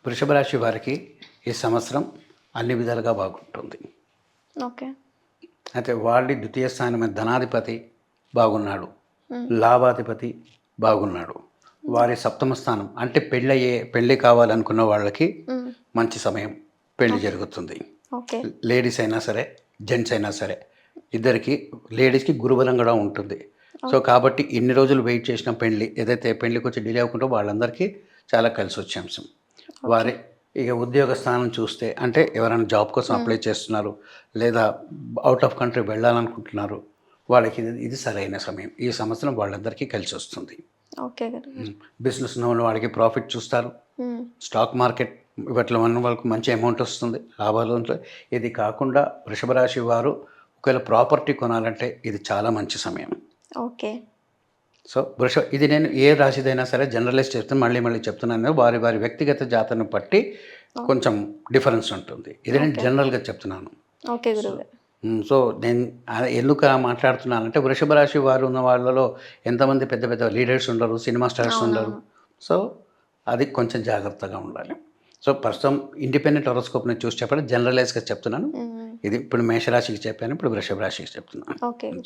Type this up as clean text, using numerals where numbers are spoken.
వృషభ రాశి వారికి ఈ సంవత్సరం అన్ని విధాలుగా బాగుంటుంది. ఓకే. అయితే వాళ్ళి ద్వితీయ స్థానమైన ధనాధిపతి బాగున్నాడు, హ్మ్. లాభాధిపతి బాగున్నాడు. వారి సప్తమ స్థానం అంటే పెళ్ళి కావాలనుకున్న వాళ్ళకి హ్మ్. మంచి సమయం, పెళ్లి జరుగుతుంది. ఓకే. లేడీస్ అయినా సరే, జెంట్స్ అయినా సరే, ఇద్దరికి లేడీస్కి గురుబలం కూడా ఉంటుంది. సో కాబట్టి ఇన్ని రోజులు వెయిట్ చేసిన పెళ్ళి ఏదైతే పెళ్ళికి వచ్చి డిలే అవ్వకుంటో వాళ్ళందరికీ చాలా కలిసి వచ్చే అంశం. వారి ఇక ఉద్యోగ స్థానం చూస్తే అంటే ఎవరైనా జాబ్ కోసం అప్లై చేస్తున్నారు, లేదా అవుట్ ఆఫ్ కంట్రీ వెళ్ళాలనుకుంటున్నారు, వాళ్ళకి ఇది సరైన సమయం. ఈ సంవత్సరం వాళ్ళందరికీ కలిసి వస్తుంది. ఓకే గురుగారు. బిజినెస్ ఉన్న వాళ్ళకి ప్రాఫిట్ చూస్తారు. హ్మ్. స్టాక్ మార్కెట్ వీటిలో ఉన్న వాళ్ళకి మంచి అమౌంట్ వస్తుంది, లాభాలు ఉంటాయి. ఇది కాకుండా వృషభ రాశి వారు ఒకవేళ ప్రాపర్టీ కొనాలంటే ఇది చాలా మంచి సమయం. ఓకే. సో ఇది నేను ఏ రాశిదైనా సరే జనరలైజ్ చెప్తాను, మళ్ళీ చెప్తున్నాను. వారి వారి వ్యక్తిగత జాతను బట్టి కొంచెం డిఫరెన్స్ ఉంటుంది. ఇది నేను జనరల్గా చెప్తున్నాను. ఓకే గురుగారు. సో నేను ఎందుకు అలా మాట్లాడుతున్నానంటే వృషభ రాశి వారు ఉన్న వాళ్ళలో ఎంతమంది పెద్ద పెద్ద లీడర్స్ ఉండరు, సినిమా స్టార్స్ ఉండరు. సో అది కొంచెం జాగ్రత్తగా ఉండాలి. సో ప్రస్తుతం ఇండిపెండెంట్ హొరోస్కోప్ని చూసి చెప్పడం జనరలైజ్గా చెప్తున్నాను. హ్మ్. ఇది ఇప్పుడు మేషరాశికి చెప్పాను, ఇప్పుడు వృషభ రాశికి చెప్తున్నాను. ఓకే.